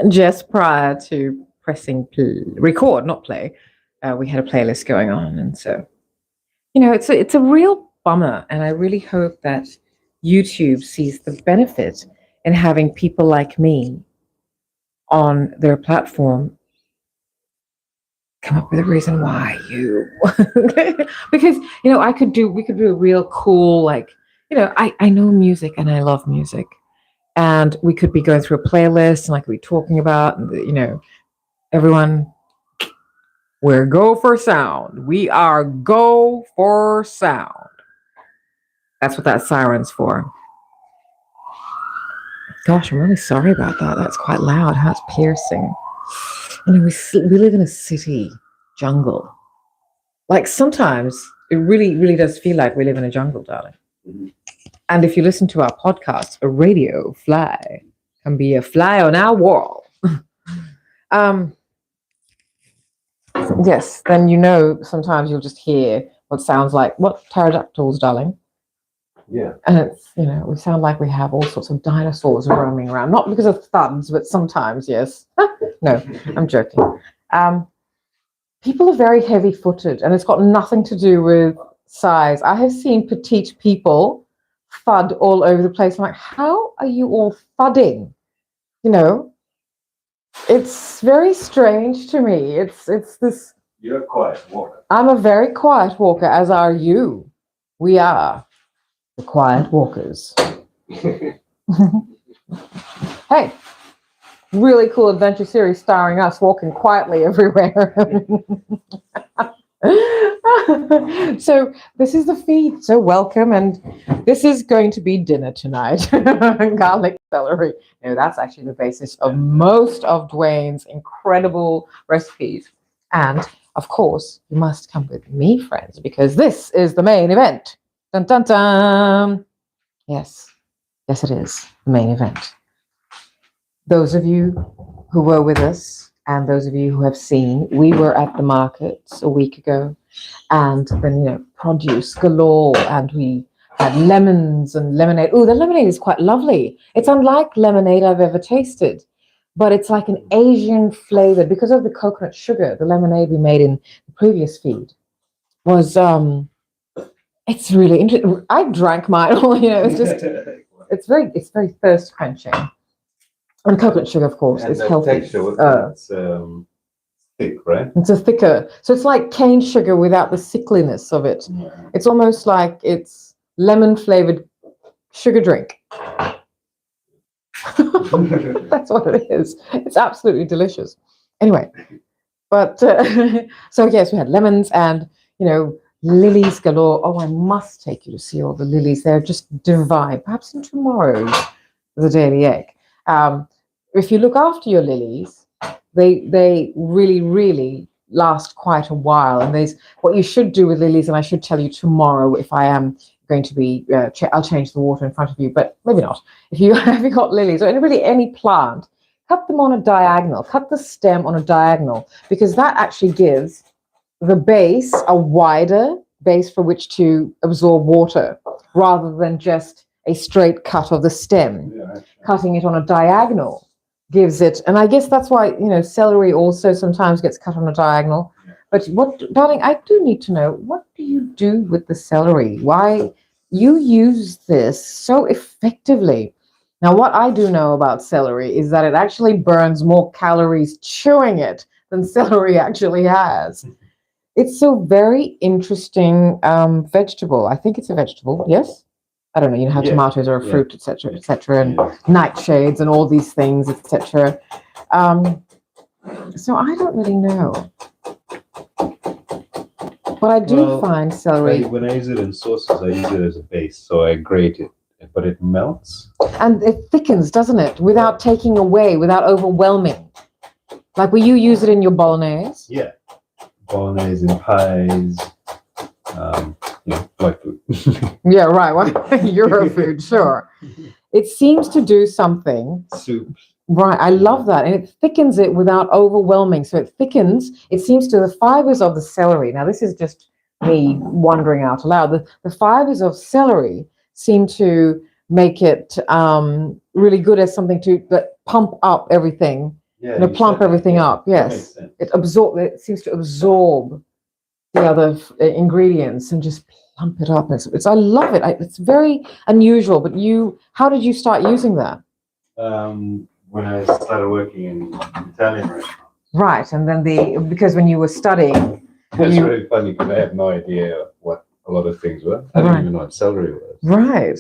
just prior to pressing record, not play, we had a playlist going on, and so it's a real bummer, and I really hope that YouTube sees the benefit in having people like me on their platform come up with a reason why you because we could do a real cool, like, I know music and I love music, and we could be going through a playlist and like we talking about, everyone, we're go for sound. We are go for sound. That's what that siren's for. Gosh, I'm really sorry about that. That's quite loud. How it's piercing. We live in a city jungle. Like sometimes it really, really does feel like we live in a jungle, darling. Mm-hmm. And if you listen to our podcast, a radio fly can be a fly on our wall. Yes, then sometimes you'll just hear what sounds like pterodactyls, darling. Yeah. And it's, we sound like we have all sorts of dinosaurs roaming around, not because of thuds, but sometimes, yes. No, I'm joking. People are very heavy-footed, and it's got nothing to do with size. I have seen petite people thud all over the place. I'm like, how are you all thudding? It's very strange to me. It's this. You're a quiet walker. I'm a very quiet walker, as are you. We are the quiet walkers. Hey, really cool adventure series starring us walking quietly everywhere. So this is the feed. So welcome, and this is going to be dinner tonight. Garlic celery. No, that's actually the basis of most of Dwayne's incredible recipes. And of course, you must come with me, friends, because this is the main event. Dun dun dun. Yes, it is the main event. Those of you who were with us and those of you who have seen, we were at the markets a week ago, and then, produce galore, and we had lemons and lemonade. Oh, the lemonade is quite lovely. It's unlike lemonade I've ever tasted, but it's like an Asian flavor because of the coconut sugar. The lemonade we made in the previous feed was, it's really interesting. I drank mine. It's very thirst quenching. And coconut sugar, of course, is healthy. Texture, it's thick, right? It's a thicker. So it's like cane sugar without the sickliness of it. Yeah. It's almost like it's lemon-flavored sugar drink. That's what it is. It's absolutely delicious. Anyway, but so yes, we had lemons and, lilies galore. Oh, I must take you to see all the lilies. They're just divine. Perhaps in tomorrow's The Daily Egg. If you look after your lilies, they really, really last quite a while. And what you should do with lilies, and I should tell you tomorrow if I am going to be, I'll change the water in front of you, but maybe not. If you have got lilies or really any plant, cut them on a diagonal, cut the stem on a diagonal, because that actually gives the base a wider base for which to absorb water, rather than just a straight cut of the stem. Yeah. Cutting it on a diagonal gives it, and I guess that's why, celery also sometimes gets cut on a diagonal. Yeah. But darling, I do need to know, what do you do with the celery? Why you use this so effectively? Now, what I do know about celery is that it actually burns more calories chewing it than celery actually has. It's a very interesting vegetable. I think it's a vegetable, yes? I don't know, you know how tomatoes are a fruit, etc., and nightshades and all these things, etc. So I don't really know. But I do find celery... When I use it in sauces, I use it as a base, so I grate it, but it melts. And it thickens, doesn't it? Without taking away, without overwhelming. Like, will you use it in your bolognese? Yeah. Bolognese and pies. White food. Yeah, right. Well, Eurofood, sure. It seems to do something. Soup. Right, I love that. And it thickens it without overwhelming. So it thickens, it seems to, the fibers of the celery. Now, this is just me wondering out loud. The fibers of celery seem to make it really good as something to pump up everything Yeah, you know, you plump said that, everything yeah, up. that makes Yes, sense. it seems to absorb the other ingredients and just plump it up. I love it. It's very unusual. But how did you start using that? When I started working in Italian restaurant. Right, and then because when you were studying, It's really funny because I have no idea what a lot of things were. I didn't even know what celery was. Right.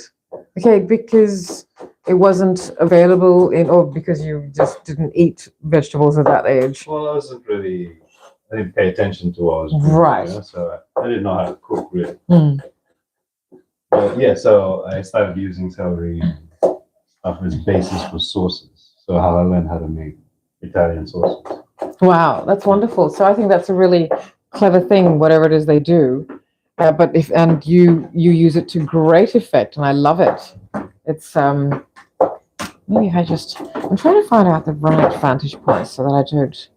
Okay, because it wasn't available or because you just didn't eat vegetables at that age. Well, I didn't pay attention to what I was doing, Right. you know, so I didn't know how to cook really. Mm. But yeah, so I started using celery stuff as basis for sauces. So how I learned how to make Italian sauces. Wow, that's wonderful. So I think that's a really clever thing, whatever it is they do. But you use it to great effect, and I love it. It's maybe I'm trying to find out the right vantage point so that I don't.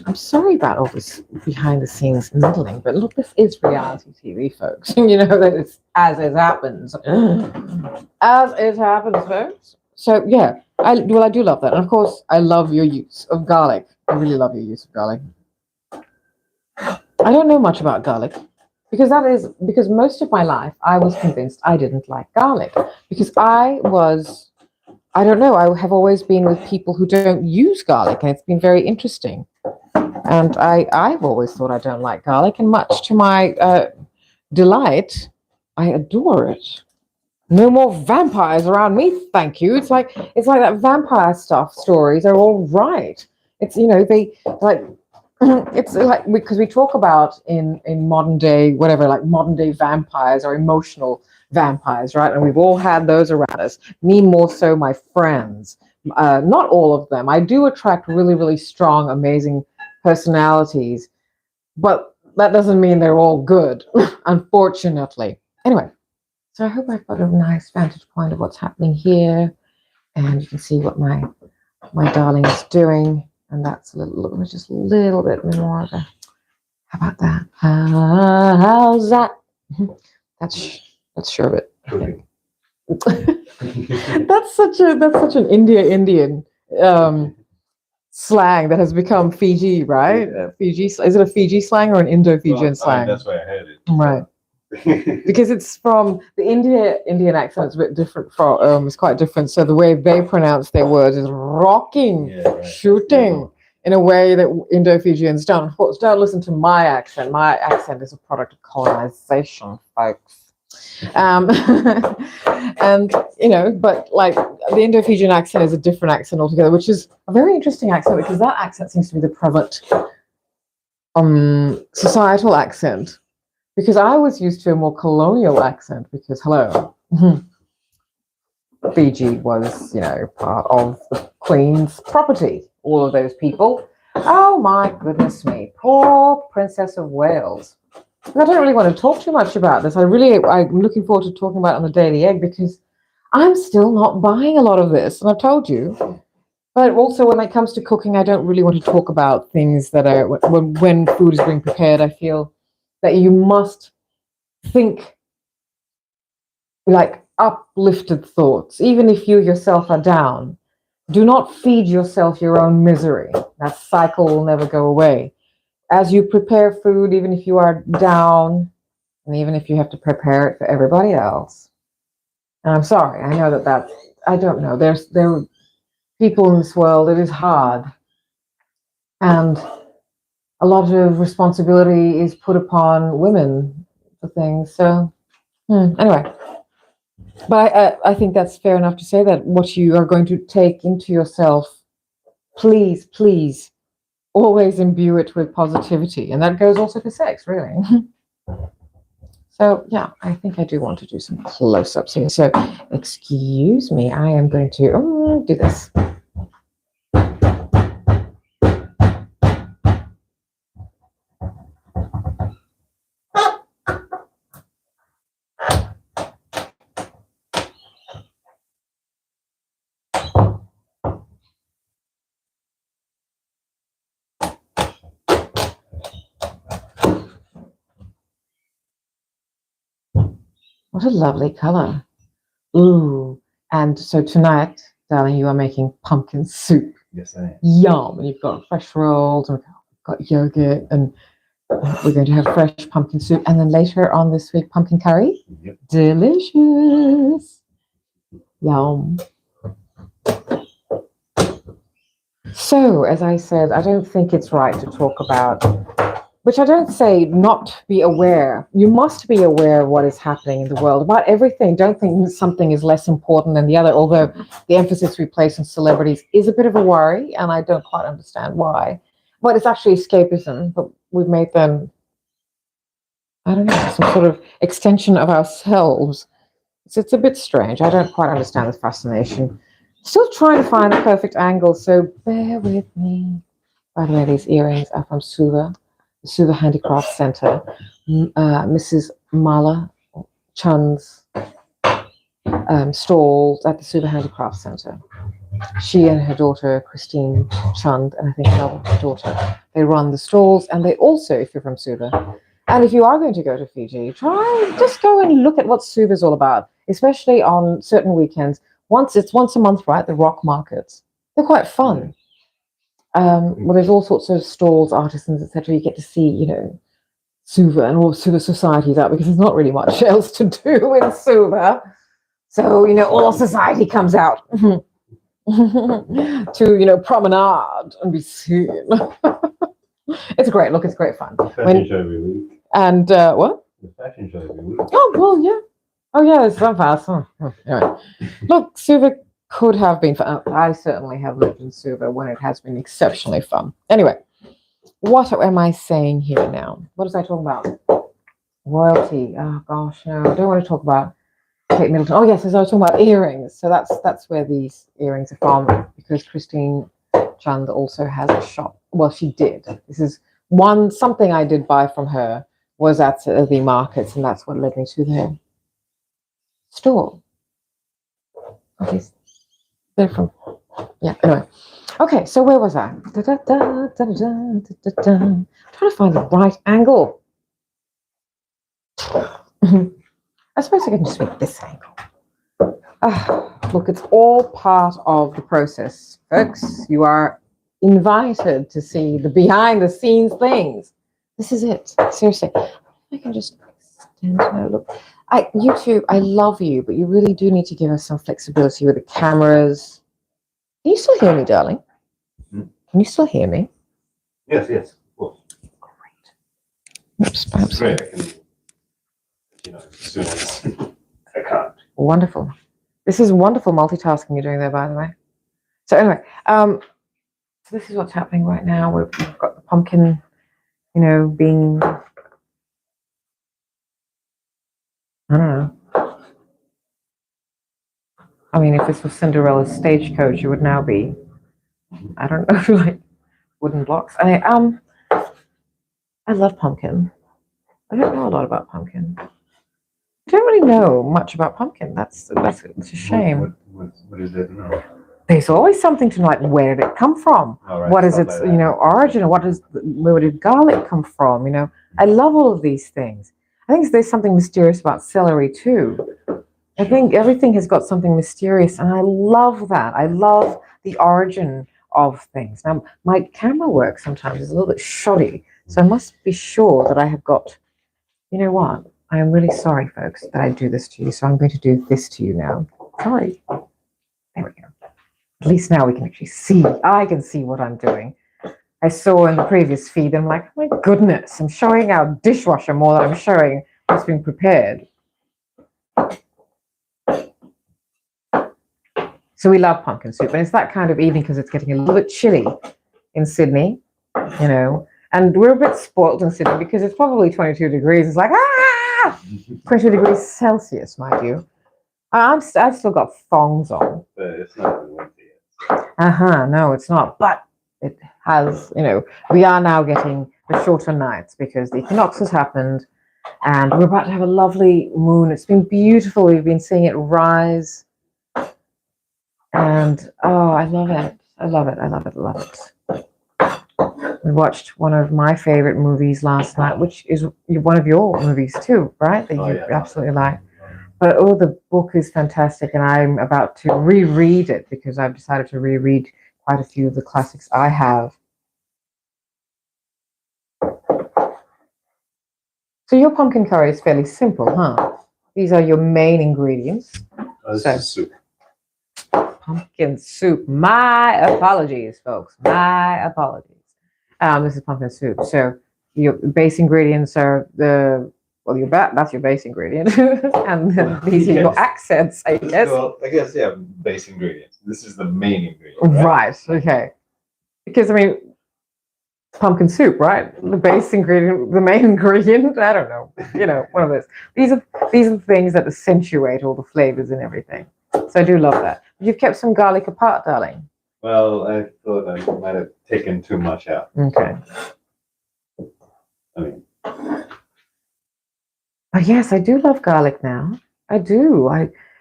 I'm sorry about all this behind the scenes meddling, but look, this is reality TV, folks. You know that it's as it happens, as it happens, folks. So yeah, I do love that, and of course, I love your use of garlic. I really love your use of garlic. I don't know much about garlic because most of my life I was convinced I didn't like garlic because I don't know, I have always been with people who don't use garlic, and it's been very interesting. And I've always thought I don't like garlic, and much to my delight, I adore it. No more vampires around me, thank you. It's like that vampire stuff stories are all right. It's they like it's like because we talk about in modern day whatever like modern day vampires or emotional vampires, right? And we've all had those around us. Me more so, my friends. Not all of them. I do attract really really strong, amazing personalities, but that doesn't mean they're all good, unfortunately. Anyway. So I hope I've got a nice vantage point of what's happening here, and you can see what my darling is doing. And that's just a little bit more of a. How about that? How's that? That's sherbet. I think. that's such an Indian slang that has become Fiji, right? Fiji is it a Fiji slang or an Indo-Fijian slang? That's why I heard it. Right. Because it's from the Indian accent. It's a bit different. It's quite different. So the way they pronounce their words is rocking, shooting in a way that Indo-Fijians don't. Of course, don't listen to my accent. My accent is a product of colonization, folks. And but like the Indo-Fijian accent is a different accent altogether, which is a very interesting accent because that accent seems to be the prevalent societal accent. Because I was used to a more colonial accent because, hello, Fiji was, part of the Queen's property, all of those people. Oh my goodness me, poor Princess of Wales. And I don't really want to talk too much about this. I'm looking forward to talking about it on the Daily Egg because I'm still not buying a lot of this, and I've told you. But also, when it comes to cooking, I don't really want to talk about things that are, when food is being prepared, I feel that you must think like uplifted thoughts, even if you yourself are down. Do not feed yourself your own misery. That cycle will never go away. As you prepare food, even if you are down, and even if you have to prepare it for everybody else. And I'm sorry, I know that I don't know. There are people in this world, it is hard. And a lot of responsibility is put upon women for things. So, anyway. But I think that's fair enough to say that what you are going to take into yourself, please, please, always imbue it with positivity. And that goes also for sex, really. So, yeah, I think I do want to do some close-ups here. So, excuse me, I am going to do this. What a lovely color. Ooh. And so tonight, darling, you are making pumpkin soup. Yes, I am. Yum! And you've got fresh rolls, and we've got yogurt, and we're going to have fresh pumpkin soup, and then later on this week, pumpkin curry. Yep. Delicious. Yum. So, as I said, I don't think it's right to talk about, which I don't say not be aware. You must be aware of what is happening in the world about everything. Don't think something is less important than the other, although the emphasis we place on celebrities is a bit of a worry, and I don't quite understand why. But it's actually escapism, but we've made them, I don't know, some sort of extension of ourselves. So it's a bit strange. I don't quite understand the fascination. Still trying to find the perfect angle, so bear with me. By the way, these earrings are from Suva, the Suva Handicraft Center. Mrs. Mala Chund's stalls at the Suva Handicraft Center. She and her daughter, Christine Chund, and I think another daughter, they run the stalls, and they also, if you're from Suva, and if you are going to go to Fiji, just go and look at what Suva is all about, especially on certain weekends. Once a month, right? The rock markets. They're quite fun. Well, there's all sorts of stalls, artisans, etc. You get to see, you know, Suva and all Suva societies out because there's not really much else to do in Suva. So, you know, all society comes out to, you know, promenade and be seen. It's great. Look, it's great fun. Fashion show every week. And what? The fashion show every week. Oh, well, yeah. Oh, yeah, there's some fast. Anyway. Look, Suva could have been fun. I certainly have lived in Suva when it has been exceptionally fun. Anyway, what am I saying here now? What was I talking about? Royalty. Oh, gosh, no. I don't want to talk about Kate Middleton. Oh, yes, as I was talking about earrings. So that's where these earrings are from, because Christine Chand also has a shop. Well, she did. This is something I did buy from her was at the markets, and that's what led me to their store. Okay, they're from, yeah, anyway. Okay, so where was I? Trying to find the right angle. I suppose I can just make this angle. Look, it's all part of the process, folks. You are invited to see the behind the scenes things. This is it. Seriously. I can just extend now. Look. YouTube, I love you, but you really do need to give us some flexibility with the cameras. Can you still hear me, darling? Can you still hear me? Yes, of course. Great. Oops, perhaps. Great. I can, you know, as soon as I can't. Wonderful. This is wonderful multitasking you're doing there, by the way. So anyway, so this is what's happening right now. We've got the pumpkin, you know, being, I don't know. I mean, if this was Cinderella's stagecoach, it would now be, I don't know, like wooden blocks. I love pumpkin. I don't know a lot about pumpkin. I don't really know much about pumpkin. It's a shame. What is it? No. There's always something to know, like, where did it come from? Right, what is its, like, you know, origin? Or where did garlic come from? You know, I love all of these things. I think there's something mysterious about celery too. I think everything has got something mysterious, and I love that. I love the origin of things. Now, my camera work sometimes is a little bit shoddy, so I must be sure that I have got, you know what? I am really sorry, folks, that I do this to you, so I'm going to do this to you now. Sorry. There we go. At least now we can actually see. I can see what I'm doing. I saw in the previous feed, and I'm like, oh my goodness, I'm showing our dishwasher more than I'm showing what's being prepared. So we love pumpkin soup, and it's that kind of evening because it's getting a little bit chilly in Sydney, you know, and we're a bit spoiled in Sydney because it's probably 22 degrees. It's like, 22 degrees Celsius, mind you. I've still got thongs on. But it's not the winter yet. No, it's not. But it has, you know, we are now getting the shorter nights because the equinox has happened and we're about to have a lovely moon. It's been beautiful. We've been seeing it rise. And, oh, I love it. I love it. I love it. I love it. We watched one of my favorite movies last night, which is one of your movies too, right? That you absolutely like. But the book is fantastic, and I'm about to reread it because I've decided to reread quite a few of the classics I have. So your pumpkin curry is fairly simple, huh? These are your main ingredients. This is soup. Pumpkin soup. My apologies, folks. My apologies. This is pumpkin soup. So your base ingredients are that's your base ingredient, and then these are your accents, I guess. Well, I guess yeah, base ingredients. This is the main ingredient. Right. Okay. Because I mean, pumpkin soup, right? The base ingredient, the main ingredient. I don't know. One of those. These are the things that accentuate all the flavors and everything. So I do love that. You've kept some garlic apart, darling. Well, I thought I might have taken too much out. Okay. I mean, oh yes, I do love garlic now. I do.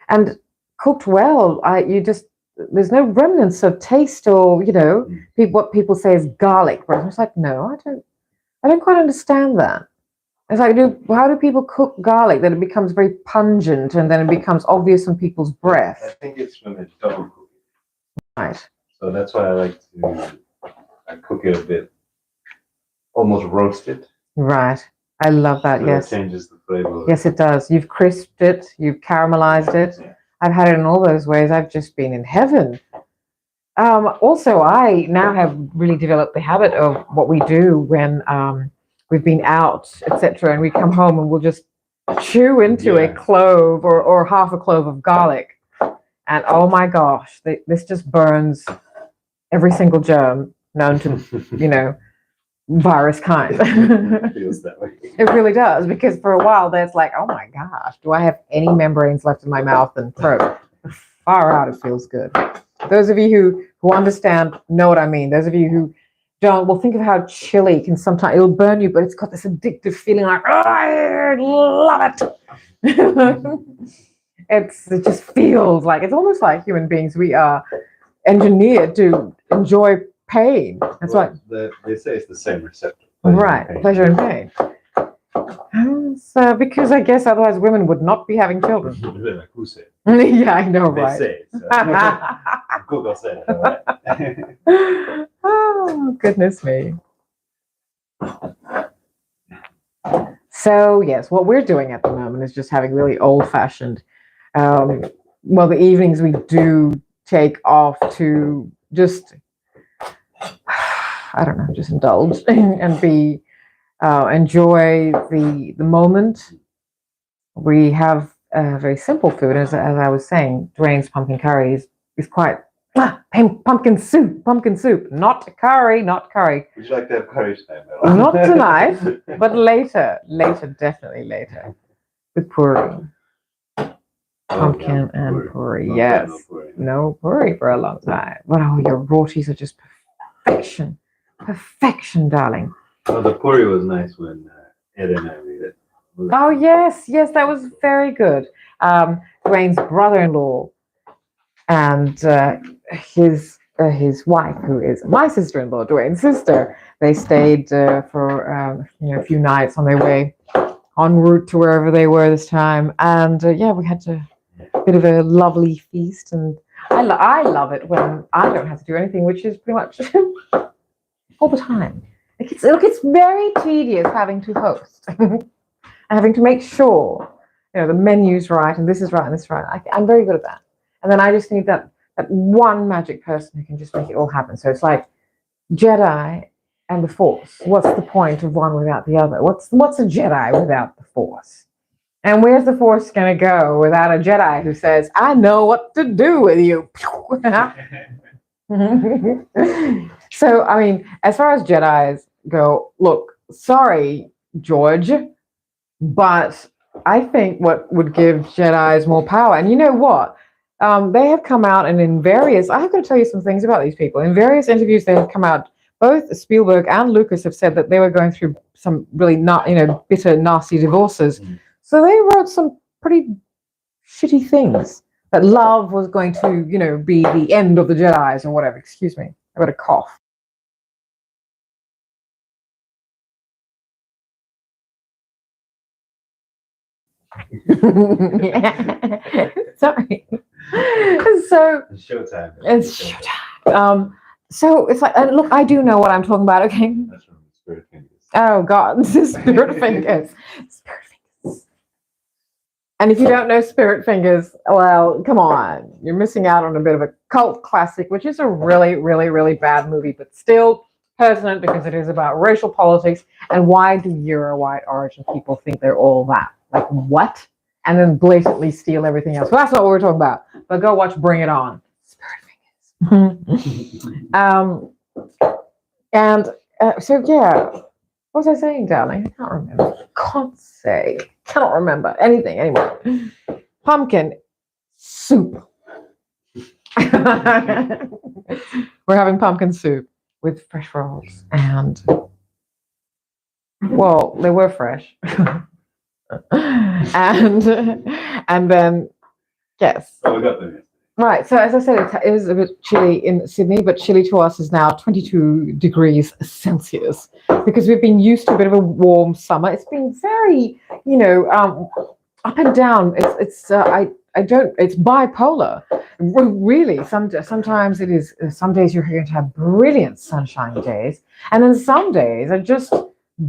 And cooked well. There's no remnants of taste or what people say is garlic. But I'm just like, no, I don't quite understand that. It's like, how do people cook garlic that it becomes very pungent and then it becomes obvious on people's breath? I think it's when they double cook it. Right. So that's why I like to cook it a bit, almost roast it. Right. I love that. So yes. It changes the flavor. Yes, it does. You've crisped it. You've caramelized it. Yeah. I've had it in all those ways. I've just been in heaven. Also, I now have really developed the habit of what we do when we've been out, etc., and we come home and we'll just chew into a clove or half a clove of garlic. And oh my gosh, this just burns every single germ known to, virus kind. It feels that way. It really does, because for a while there's like, oh my gosh, do I have any membranes left in my mouth and throat? Far out, it feels good. Those of you who understand know what I mean. Those of you who don't, well, think of how chili can sometimes, it'll burn you, but it's got this addictive feeling like, oh, I love it. It just feels like, it's almost like human beings, we are engineered to enjoy pain. That's why they say it's the same receptor. Right, pleasure and pain. So, because I guess otherwise women would not be having children. Like, who said? Yeah, I know, right? They say it. So. Google said it. Right? Oh, goodness me. So, yes, what we're doing at the moment is just having really old-fashioned, the evenings we do take off to just, I don't know, just indulge and be, enjoy the moment. We have very simple food, as I was saying. Dwayne's pumpkin curry is quite pumpkin soup, not curry. Would you like to have curry tonight? Not tonight, but later, definitely later, with puri. Pumpkin and puri, yes. No puri for a long time. But your rotis are just perfection, darling. Oh, the puri was nice when Ed and I made it. Oh yes, that was very good. Dwayne's brother-in-law and his wife, who is my sister-in-law, Dwayne's sister, they stayed for a few nights on their way en route to wherever they were this time, and we had a bit of a lovely feast, and I love it when I don't have to do anything, which is pretty much all the time. It's very tedious having to host, having to make sure the menu's right and this is right and this is right. I'm very good at that, and then I just need that one magic person who can just make it all happen. So it's like Jedi and the Force. What's the point of one without the other? What's a Jedi without the Force? And where's the Force going to go without a Jedi who says, I know what to do with you? So, I mean, as far as Jedis go, look, sorry, George, but I think what would give Jedis more power, and you know what? They have come out and in various, I have got to tell you some things about these people. In various interviews, they have come out, both Spielberg and Lucas have said that they were going through some really bitter, nasty divorces. So they wrote some pretty shitty things. That love was going to, be the end of the Jedis or whatever. Excuse me, I got a cough. Sorry. So it's showtime. It's showtime. So it's like, and look, I do know what I'm talking about. Okay. That's from spirit fingers. Oh God, this is spirit fingers. Spirit fingers. And if you don't know Spirit Fingers, well, come on. You're missing out on a bit of a cult classic, which is a really, really, really bad movie, but still pertinent because it is about racial politics and why do Euro-white origin people think they're all that? Like, what? And then blatantly steal everything else. Well, that's not what we're talking about. But go watch Bring It On. Spirit Fingers. And so, yeah. What was I saying, darling? I can't remember. Can't say. Cannot remember anything anymore. Pumpkin soup. We're having pumpkin soup with fresh rolls, and well, they were fresh. and then yes. Oh, we got them. Right. So as I said, it is a bit chilly in Sydney, but chilly to us is now 22 degrees Celsius because we've been used to a bit of a warm summer. It's been very, up and down. It's bipolar. Really, sometimes it is. Some days you're going to have brilliant sunshine days, and then some days are just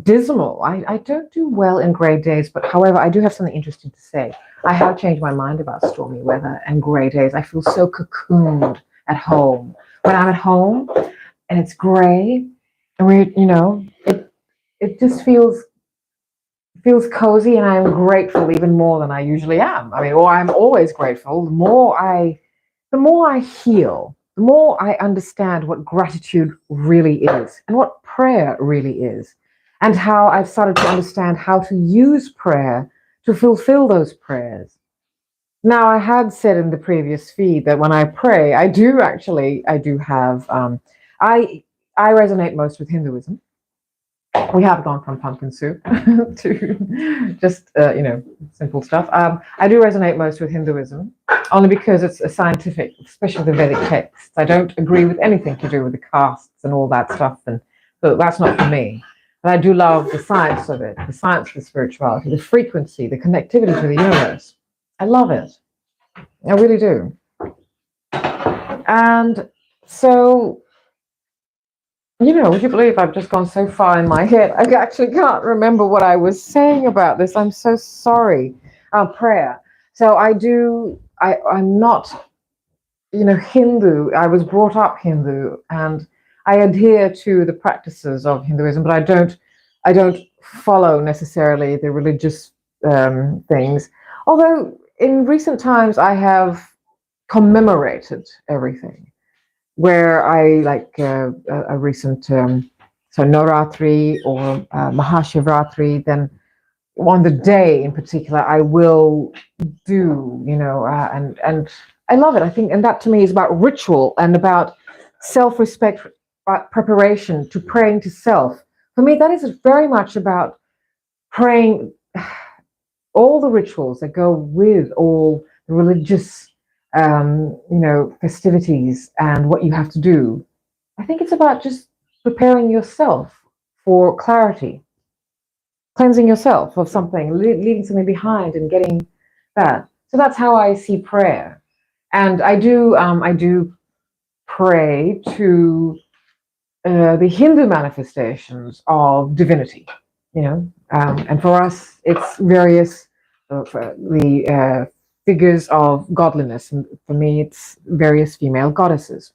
dismal. I don't do well in grey days, but however, I do have something interesting to say. I have changed my mind about stormy weather and grey days. I feel so cocooned at home. When I'm at home and it's grey, and it just feels cozy, and I'm grateful even more than I usually am. I mean, or I'm always grateful. The more I heal, the more I understand what gratitude really is and what prayer really is, and how I've started to understand how to use prayer to fulfill those prayers. Now, I had said in the previous feed that when I pray, I do have, I resonate most with Hinduism. We have gone from pumpkin soup to just, simple stuff. I do resonate most with Hinduism, only because it's a scientific, especially the Vedic texts. I don't agree with anything to do with the castes and all that stuff, and so that's not for me. But I do love the science of it, the science of the spirituality, the frequency, the connectivity to the universe. I love it. I really do. And so, would you believe I've just gone so far in my head? I actually can't remember what I was saying about this. I'm so sorry. Prayer. So I'm not, Hindu. I was brought up Hindu, and I adhere to the practices of Hinduism, but I don't follow necessarily the religious things. Although in recent times I have commemorated everything, where I like a recent so Navratri or Mahashivratri. Then on the day in particular, I will do, and I love it. I think, and that to me is about ritual and about self-respect, preparation to praying to self. For me, that is very much about praying all the rituals that go with all the religious, festivities and what you have to do. I think it's about just preparing yourself for clarity, cleansing yourself of something, leaving something behind, and getting that. So that's how I see prayer, and I do pray to the Hindu manifestations of divinity. And for us, it's various the figures of godliness, and for me, it's various female goddesses,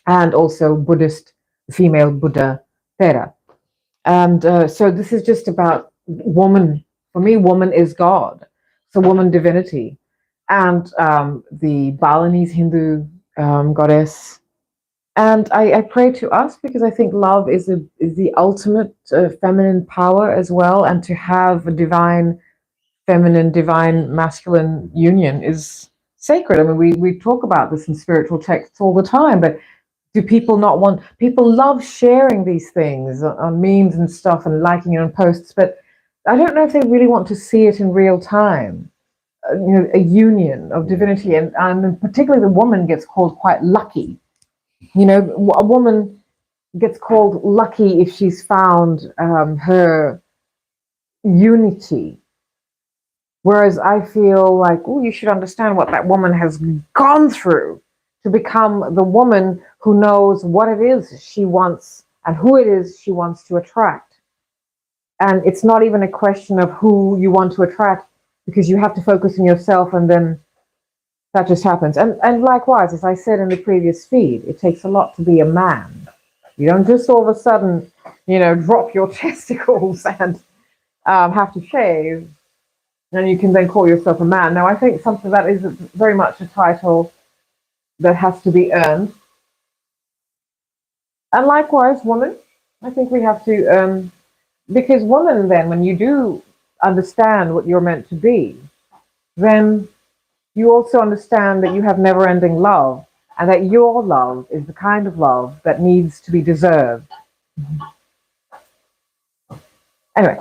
and also Buddhist female Buddha Thera. And so this is just about woman. For me, woman is God. So woman divinity. And the Balinese Hindu goddess. And I pray to us because I think love is the ultimate feminine power as well. And to have a divine feminine, divine masculine union is sacred. I mean, we talk about this in spiritual texts all the time, but do people not want, people love sharing these things on memes and stuff and liking it on posts, but I don't know if they really want to see it in real time. A union of divinity, and particularly the woman gets called quite lucky. A woman gets called lucky if she's found her unity. Whereas I feel like, oh, you should understand what that woman has gone through to become the woman who knows what it is she wants and who it is she wants to attract. And it's not even a question of who you want to attract, because you have to focus on yourself, and then that just happens. And likewise, as I said in the previous feed, it takes a lot to be a man. You don't just all of a sudden, drop your testicles and have to shave, and you can then call yourself a man. Now, I think something that is very much a title that has to be earned. And likewise, woman, I think we have to, because woman, then, when you do understand what you're meant to be, then you also understand that you have never-ending love, and that your love is the kind of love that needs to be deserved. Anyway.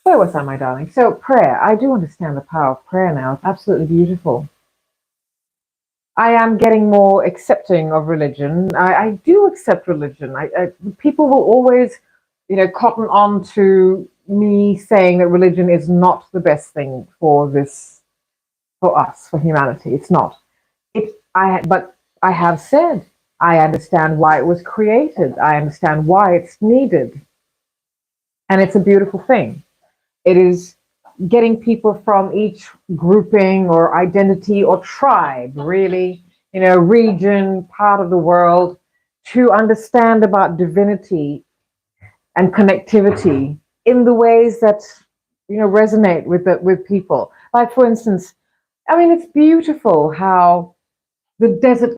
Where was I, my darling? So prayer. I do understand the power of prayer now. It's absolutely beautiful. I am getting more accepting of religion. I do accept religion. People will always, cotton on to me saying that religion is not the best thing for us, for humanity. It's not. But I have said I understand why it was created. I understand why it's needed, and it's a beautiful thing. It is getting people from each grouping or identity or tribe, really, region, part of the world, to understand about divinity and connectivity in the ways that resonate with people. Like, for instance, I mean, it's beautiful how the desert.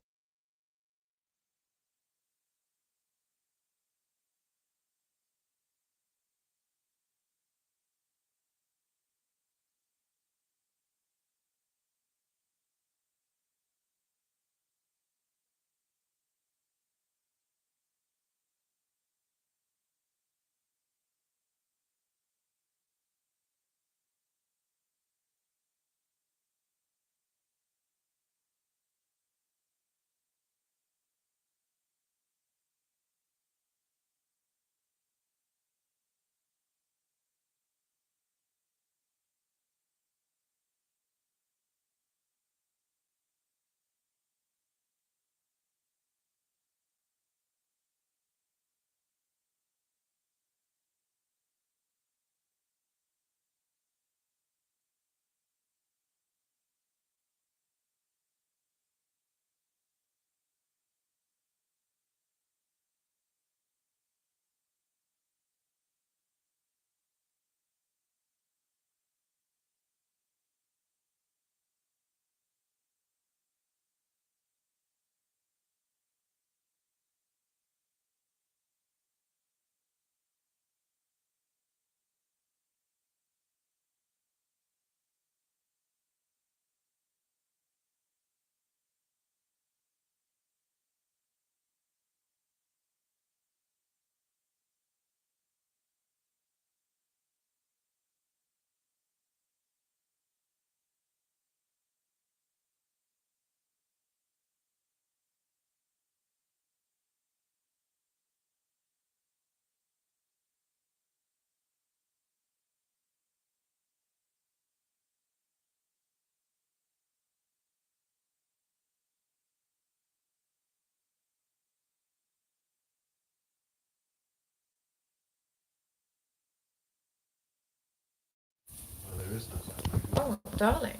Oh, darling,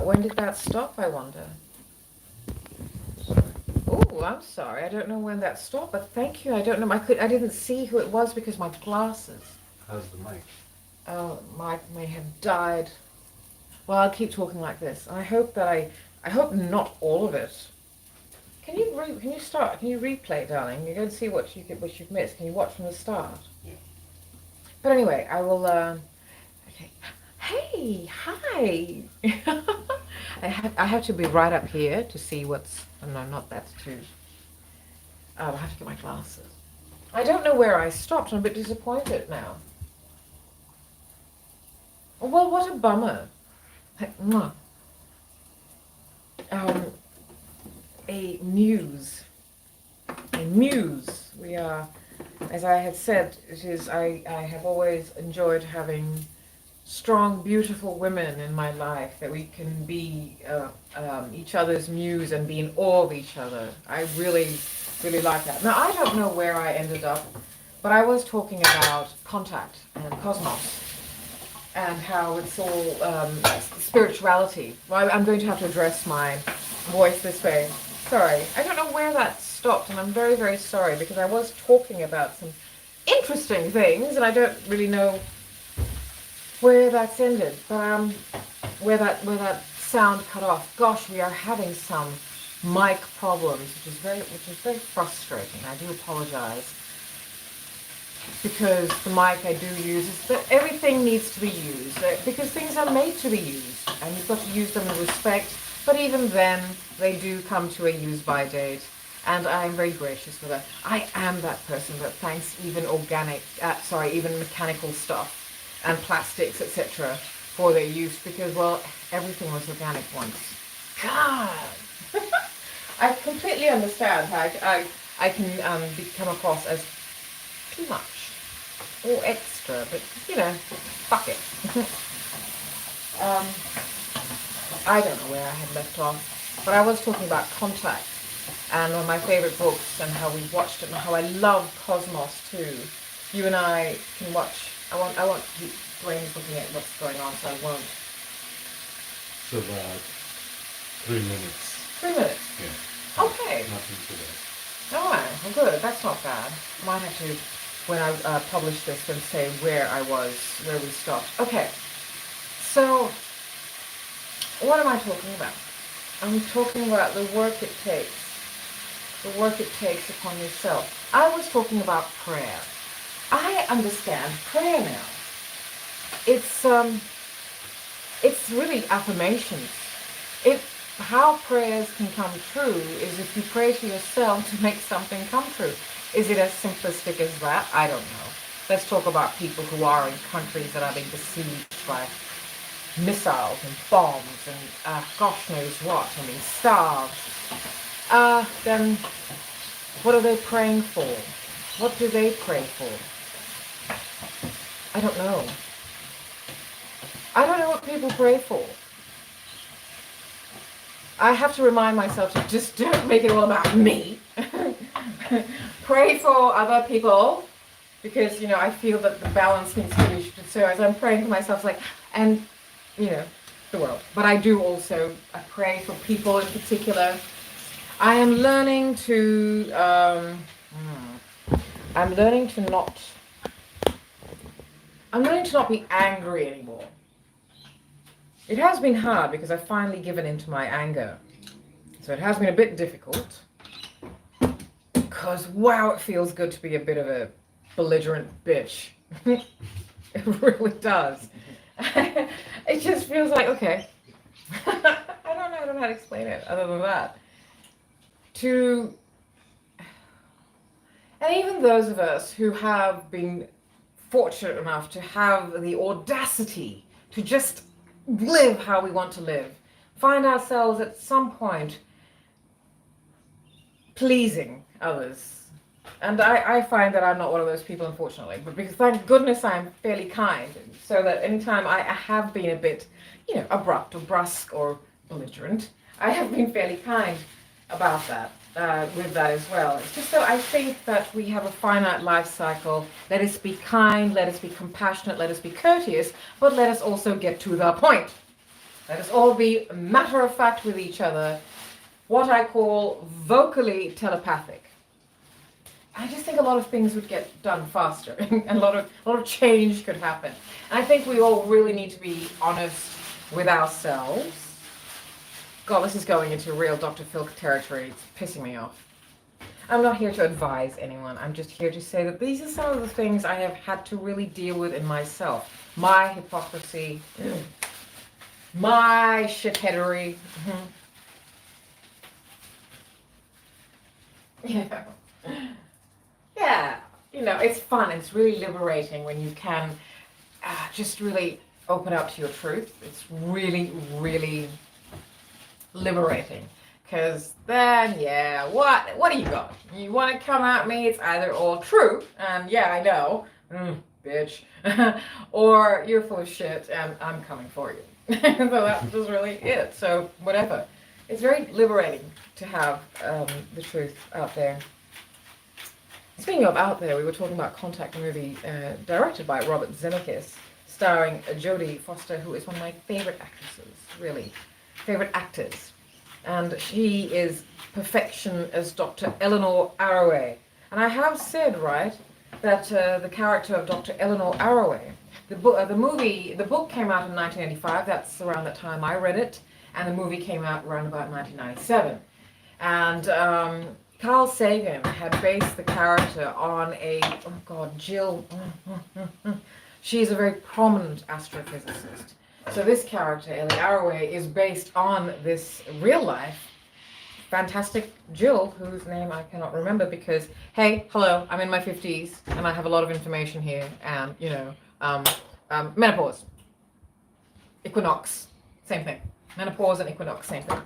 when did that stop, I wonder? Oh, I'm sorry. I don't know when that stopped, but thank you. I don't know. I didn't see who it was because my glasses. How's the mic? Oh, mic may have died. Well, I'll keep talking like this. I hope that I hope not all of it. Can you start? Can you replay, darling? You're going to see what you've missed. Can you watch from the start? Yeah. But anyway, I will. Okay. Hey, hi. I have to be right up here to see what's. Oh, no, not that's too. Oh, I'll have to get my glasses. I don't know where I stopped. I'm a bit disappointed now. Well, what a bummer. Mwah. Um, a muse. A muse. We are, as I had said, it is. I have always enjoyed having strong, beautiful women in my life, that we can be each other's muse and be in awe of each other. I really, really like that. Now, I don't know where I ended up, but I was talking about contact and cosmos and how it's all spirituality. Well, I'm going to have to address my voice this way. Sorry, I don't know where that stopped, and I'm very, very sorry because I was talking about some interesting things, and I don't really know where that's ended, but where that sound cut off. Gosh, we are having some mic problems, which is very frustrating. I do apologize because the mic I do use is that everything needs to be used because things are made to be used, and you've got to use them in respect. But even then, they do come to a use-by date, and I am very gracious for that. I am that person that thanks even even mechanical stuff and plastics, etc., for their use because, well, everything was organic once. God, I completely understand how I can come across as too much or extra, but fuck it. I don't know where I had left off, but I was talking about Contact and one of my favorite books and how we watched it and how I love Cosmos too. You and I can watch. I want Dwayne's looking at what's going on, so I won't. It's about 3 minutes. 3 minutes. Yeah. Okay. Nothing to that. All right. Well, good. That's not bad. I might have to, when I publish this, then say where I was, where we stopped. Okay. So, what am I talking about? I'm talking about the work it takes. The work it takes upon yourself. I was talking about prayer. I understand prayer now. It's really affirmations. How prayers can come true is if you pray to yourself to make something come true. Is it as simplistic as that? I don't know. Let's talk about people who are in countries that are being besieged by missiles and bombs and gosh knows what, and being starved. Then what are they praying for? What do they pray for? I don't know. I don't know what people pray for. I have to remind myself to just don't make it all about me. Pray for other people because, I feel that the balance needs to be shifted. So as I'm praying for myself, and, the world. But I do also, I pray for people in particular. I am learning to, I'm learning to not be angry anymore. It has been hard because I've finally given in to my anger. So it has been a bit difficult. Because, wow, it feels good to be a bit of a belligerent bitch. It really does. It just feels like, okay. I don't know how to explain it other than that. And even those of us who have been fortunate enough to have the audacity to just live how we want to live, find ourselves at some point pleasing others. And I find that I'm not one of those people, unfortunately, but because thank goodness I'm fairly kind, so that anytime I have been a bit, abrupt or brusque or belligerent, I have been fairly kind about that. With that as well. It's just that I think that we have a finite life cycle. Let us be kind, let us be compassionate, let us be courteous, but let us also get to the point. Let us all be matter of fact with each other, what I call vocally telepathic. I just think a lot of things would get done faster and a lot of change could happen. And I think we all really need to be honest with ourselves. God, this is going into real Dr. Phil territory. It's pissing me off. I'm not here to advise anyone. I'm just here to say that these are some of the things I have had to really deal with in myself. My hypocrisy, my shitheadery. Yeah. Yeah. It's fun. It's really liberating when you can just really open up to your truth. It's really, really liberating, because then what do you got? You want to come at me, it's either all true, and yeah, I know, bitch, or you're full of shit and I'm coming for you. So that was really it. So whatever. It's very liberating to have the truth out there. Speaking of out there, we were talking about Contact, the movie directed by Robert Zemeckis, starring Jodie Foster, who is one of my favorite actresses, really, favorite actors. And she is perfection as Dr. Eleanor Arroway. And I have said, right, that the character of Dr. Eleanor Arroway, the book came out in 1985. That's around the time I read it, and the movie came out around about 1997. And Carl Sagan had based the character on Jill. She's a very prominent astrophysicist. So this character, Ellie Arroway, is based on this real life fantastic Jill, whose name I cannot remember because, hey, hello, I'm in my 50s and I have a lot of information here, and menopause, equinox, same thing. Menopause and equinox, same thing.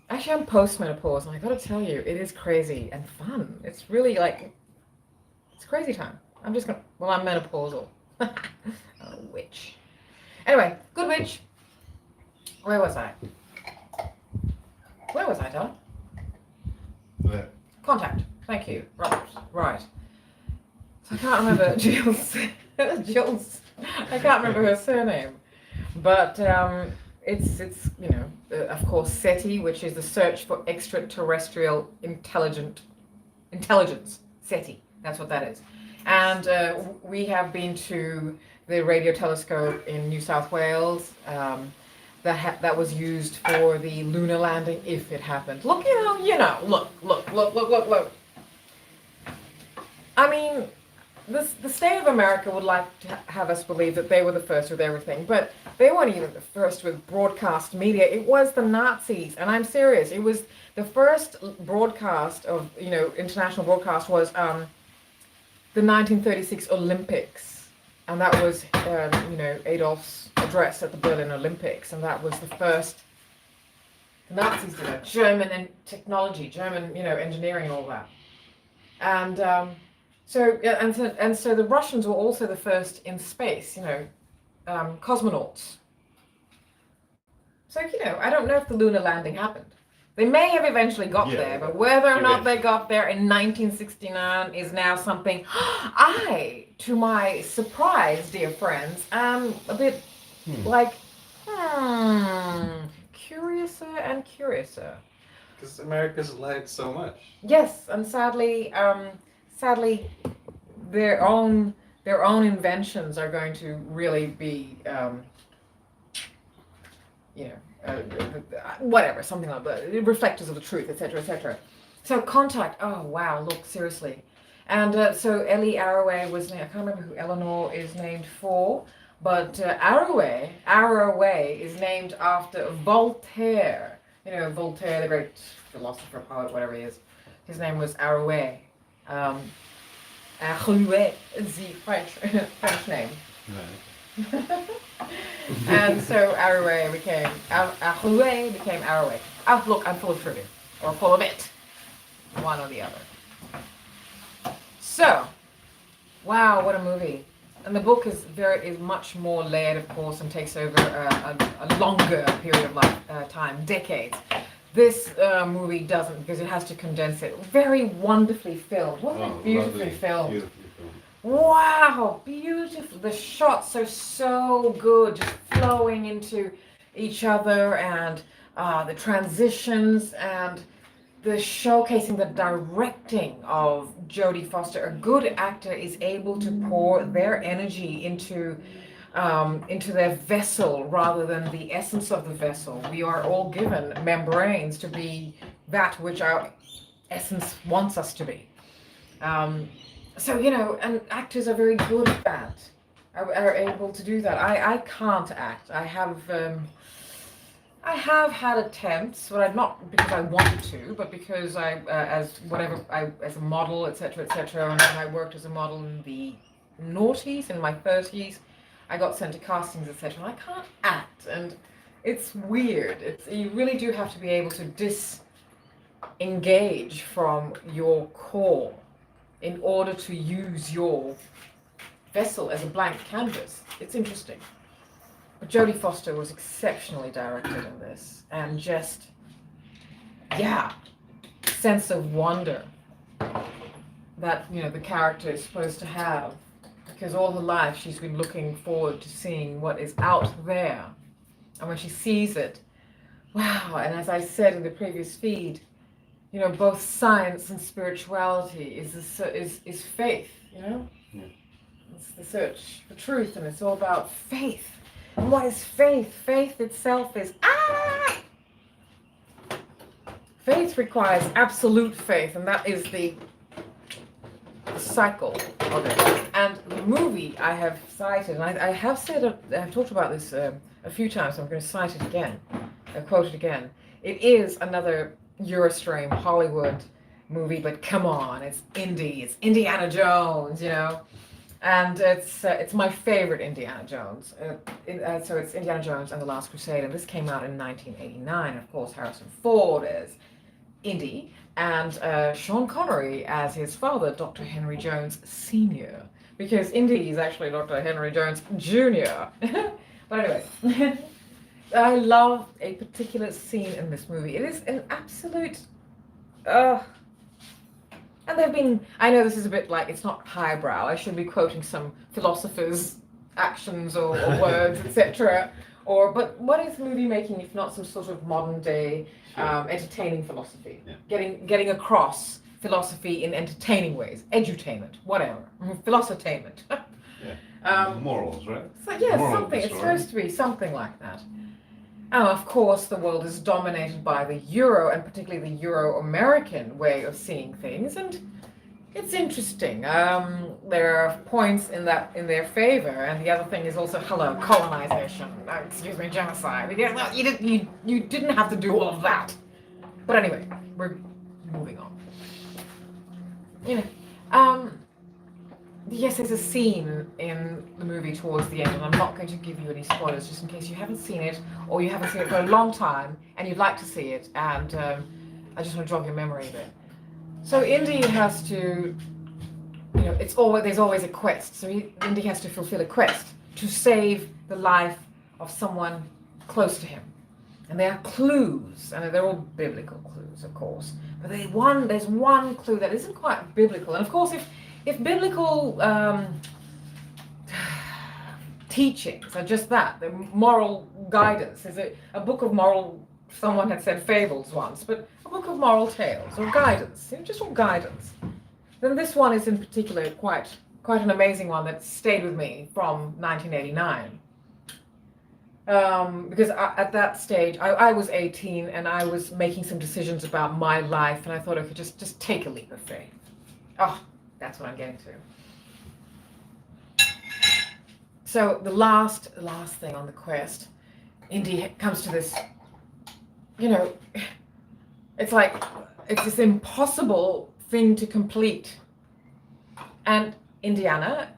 Actually, I'm post-menopause, and I gotta tell you, it is crazy and fun. It's really it's crazy time. I'm menopausal. A witch. Anyway, good witch. Where was I? Don? Where? Contact. Thank you. Right. So I can't remember Jill's. I can't remember her surname, but it's of course SETI, which is the search for extraterrestrial intelligence. SETI. That's what that is. And we have been to the radio telescope in New South Wales. That was used for the lunar landing, if it happened. Look. I mean, the state of America would like to have us believe that they were the first with everything, but they weren't even the first with broadcast media. It was the Nazis, and I'm serious. It was the first broadcast of, international broadcast was the 1936 Olympics, and that was, Adolf's address at the Berlin Olympics, and that was the first. The Nazis did it. German technology, German, engineering, all that, and so the Russians were also the first in space, cosmonauts. So I don't know if the lunar landing happened. They may have eventually got there, but whether or not they got there in 1969 is now something I, to my surprise, dear friends, am a bit curiouser and curiouser. Because America's lied so much. Yes, and sadly, their own inventions are going to really be, whatever, something like that, reflectors of the truth, etc., etc. So Contact, oh wow, look, seriously. And so Ellie Arroway was named, I can't remember who Eleanor is named for, but Arroway is named after Voltaire. Voltaire, the great philosopher, poet, whatever he is. His name was Arroway. Arroway, the French name. Right. And so Arroway became Arroway. Oh, look, I'm full of trivia, or full of it, one or the other. So, wow, what a movie! And the book is much more layered, of course, and takes over a longer period of time, decades. This movie doesn't, because it has to condense it. Very wonderfully filmed. Wasn't it beautifully filmed? Beautifully filmed. Wow, beautiful. The shots are so good, just flowing into each other, and the transitions, and the showcasing, the directing of Jodie Foster. A good actor is able to pour their energy into their vessel rather than the essence of the vessel. We are all given membranes to be that which our essence wants us to be. So, and actors are very good at that, are able to do that. I can't act. I have had attempts, but not because I wanted to, but because as a model, etc., etc., and I worked as a model in the noughties, in my 30s, I got sent to castings, etc., and I can't act, and it's weird. You really do have to be able to disengage from your core in order to use your vessel as a blank canvas. It's interesting. But Jodie Foster was exceptionally directed in this, and just, yeah, sense of wonder that, you know, the character is supposed to have, because all her life she's been looking forward to seeing what is out there, and when she sees it, wow. And as I said in the previous feed, you know, both science and spirituality is faith, you know. Yeah. It's the search for truth, and it's all about faith. And what is faith? Faith itself is faith requires absolute faith, and that is the cycle of it. And the movie I have cited, and I have said, I've talked about this a few times, so I'm going to cite it again, quote it again. It is another Eurostream Hollywood movie, but come on, it's indie, it's Indiana Jones, you know. And it's my favorite Indiana Jones. So it's Indiana Jones and the Last Crusade, and this came out in 1989. Of course, Harrison Ford as Indy, and Sean Connery as his father, Dr. Henry Jones Sr., because Indy is actually Dr. Henry Jones Jr. But anyway, I love a particular scene in this movie. It is an absolute... And there have been, I know this is a bit like, it's not highbrow, I should be quoting some philosophers' actions or words, etc. But what is movie making if not some sort of modern day entertaining philosophy? Yeah. Getting across philosophy in entertaining ways, edutainment, whatever, philosotainment. Morals, right? So, yeah, something, it's supposed to be something like that. Of course, the world is dominated by the Euro, and particularly the Euro-American way of seeing things, and it's interesting. There are points in their favor, and the other thing is also, hello, colonization. Excuse me, genocide. Well, you didn't have to do all of that. But anyway, we're moving on. You know, yes, there's a scene in the movie towards the end, and I'm not going to give you any spoilers just in case you haven't seen it, or you haven't seen it for a long time and you'd like to see it, and I just want to jog your memory a bit. So Indy has to, you know, there's always a quest. So Indy has to fulfill a quest to save the life of someone close to him. And there are clues, and they're all biblical clues, of course. But there's one clue that isn't quite biblical, and of course, if biblical teachings are just that, the moral guidance, is a book of moral, someone had said fables once, but a book of moral tales or guidance, you know, just all guidance, then this one is in particular quite an amazing one that stayed with me from 1989. Because at that stage, I was 18 and I was making some decisions about my life, and I thought I could just take a leap of faith. Oh, that's what I'm getting to. So the last thing on the quest, Indy comes to this, you know, it's like, it's this impossible thing to complete. And Indiana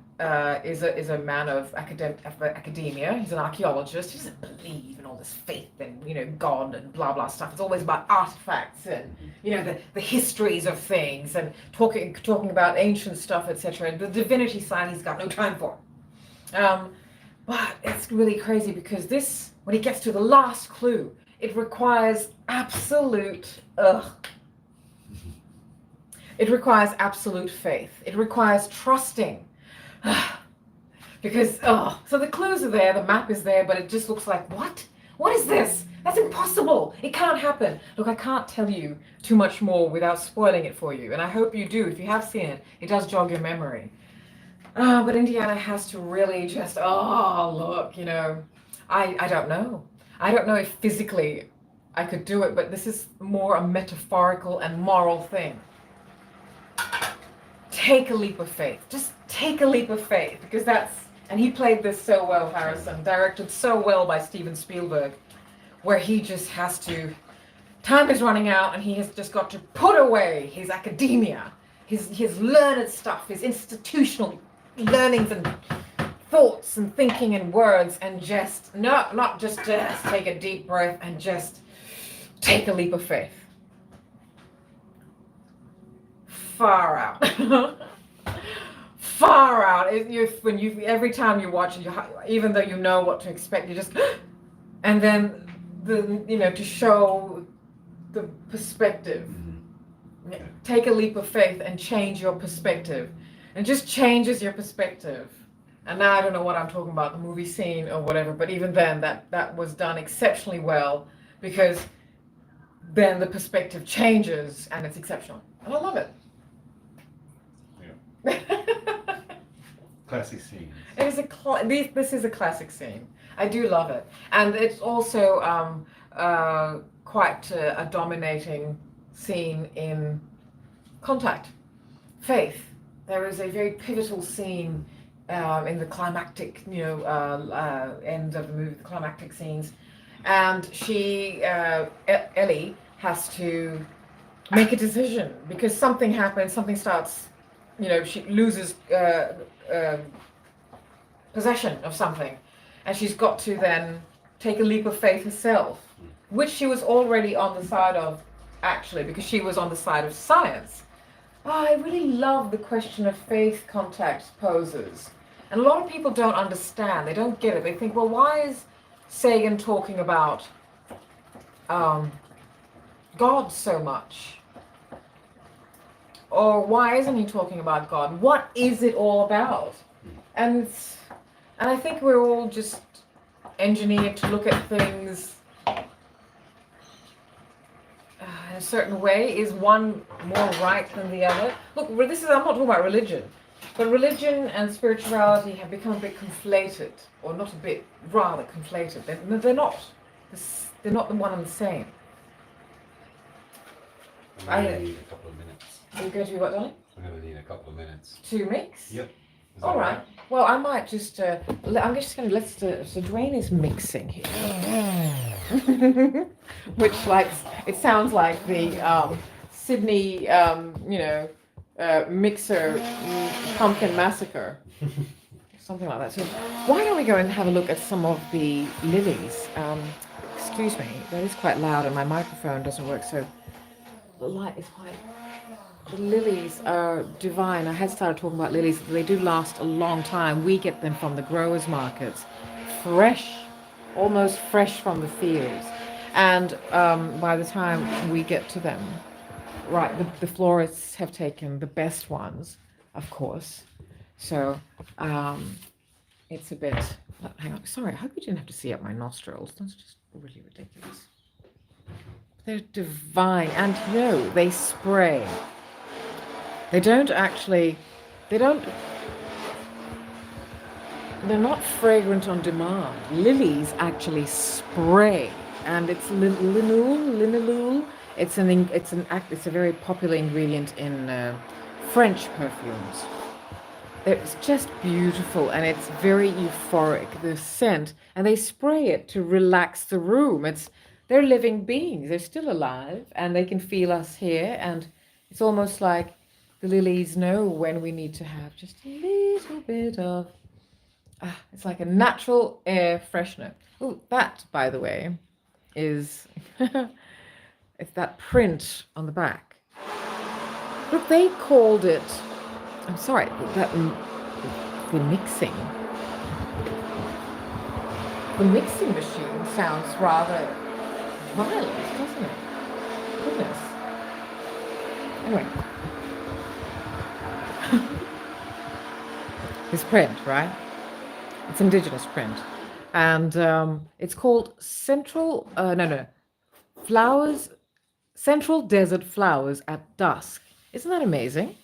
is a man of academia. He's an archaeologist. He doesn't believe in all this faith and, you know, God and blah blah stuff. It's always about artifacts and, you know, the histories of things and talking about ancient stuff, etc. And the divinity side he's got no time for. But it's really crazy because when he gets to the last clue, it requires absolute It requires absolute faith. It requires trusting. Because, so the clues are there, the map is there, but it just looks like, what? What is this? That's impossible. It can't happen. Look, I can't tell you too much more without spoiling it for you, and I hope you do. If you have seen it, it does jog your memory. But Indiana has to really just, look, you know, I don't know. I don't know if physically I could do it, but this is more a metaphorical and moral thing. Take a leap of faith. Just take a leap of faith, because and he played this so well, Harrison, directed so well by Steven Spielberg, where he just has to, time is running out and he has just got to put away his academia, his learned stuff, his institutional learnings and thoughts and thinking and words, and just, not just take a deep breath and just take a leap of faith. Far out. far out. When you every time you watch it, even though you know what to expect, you just and then to show the perspective. Take a leap of faith and change your perspective. And it just changes your perspective. And now I don't know what I'm talking about, the movie scene or whatever, but even then that was done exceptionally well because then the perspective changes and it's exceptional. And I love it. Yeah. Classic scene. It is this is a classic scene. I do love it. And it's also quite a dominating scene in Contact. Faith. There is a very pivotal scene in the climactic, end of the movie, the climactic scenes, and Ellie has to make a decision because something happens, something starts, she loses possession of something, and she's got to then take a leap of faith herself, which she was already on the side of, actually, because she was on the side of science. I really love the question of faith Contact poses. And a lot of people don't understand, they don't get it. They think, well, why is Sagan talking about God so much? Or why isn't he talking about God? What is it all about? And I think we're all just engineered to look at things in a certain way. Is one more right than the other? Look, I'm not talking about religion, but religion and spirituality have become a bit conflated, or not a bit, rather conflated. They're not the one and the same. I'm going to need a couple of minutes. Are you going to be what, darling? I'm going to need a couple of minutes. To mix? Yep. All right. Well, I might just. I'm just going to so Dwayne is mixing here, which it sounds like the Sydney, mixer pumpkin massacre, something like that. So why don't we go and have a look at some of the lilies? Excuse me, that is quite loud, and my microphone doesn't work, so the light is quite. The lilies are divine. I had started talking about lilies. They do last a long time. We get them from the growers' markets, fresh, almost fresh from the fields. And by the time we get to them, right, the florists have taken the best ones, of course. So it's a bit. Hang on. Sorry, I hope you didn't have to see up my nostrils. That's just really ridiculous. They're divine, and they spray. They're not fragrant on demand. Lilies actually spray, and it's linalool. It's a very popular ingredient in French perfumes. It's just beautiful, and it's very euphoric, the scent, and they spray it to relax the room. They're living beings. They're still alive, and they can feel us here, and it's almost like the lilies know when we need to have just a little bit of, it's like a natural air freshener. Oh, that, by the way, is, it's that print on the back. Look, they called it, I'm sorry, the mixing. The mixing machine sounds rather violent, doesn't it? Goodness. Anyway. This print, right? It's indigenous print. And it's called Central Desert Flowers at Dusk. Isn't that amazing?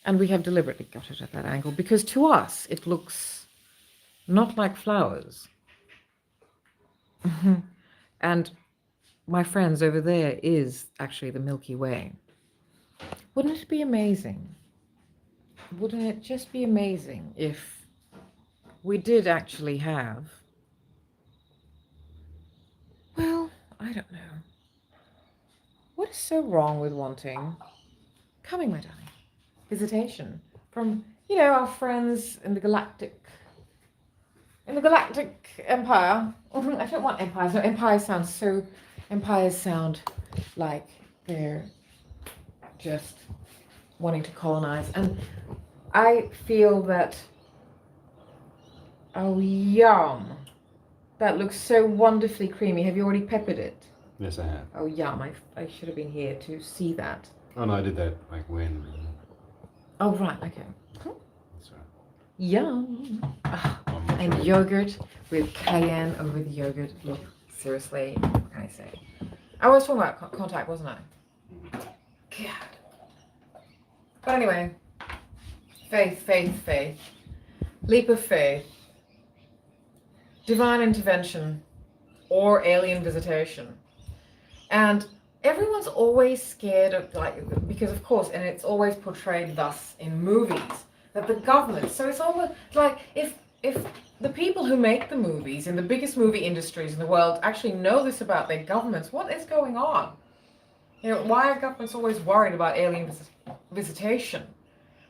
And we have deliberately got it at that angle because to us it looks not like flowers. And my friends, over there is actually the Milky Way. Wouldn't it be amazing? Wouldn't it just be amazing if we did actually have, well, I don't know. What is so wrong with wanting, coming, my darling, visitation from, our friends in the galactic empire. I don't want empires. No, empires sound like they're just wanting to colonize. And I feel that. Oh, yum. That looks so wonderfully creamy. Have you already peppered it? Yes, I have. Oh, yum. I should have been here to see that. Oh no, I did that like when. Oh, right. Okay. That's right. Yum. Ah, I'm not and sure. yogurt with cayenne over the yogurt. Look, seriously, what can I say? I was talking about contact, wasn't I? God. But anyway, faith, faith, faith. Leap of faith. Divine intervention or alien visitation. And everyone's always scared of, like, because of course, and it's always portrayed thus in movies, that the government, so it's almost like if the people who make the movies in the biggest movie industries in the world actually know this about their governments, what is going on? You know, why are governments always worried about alien visitation?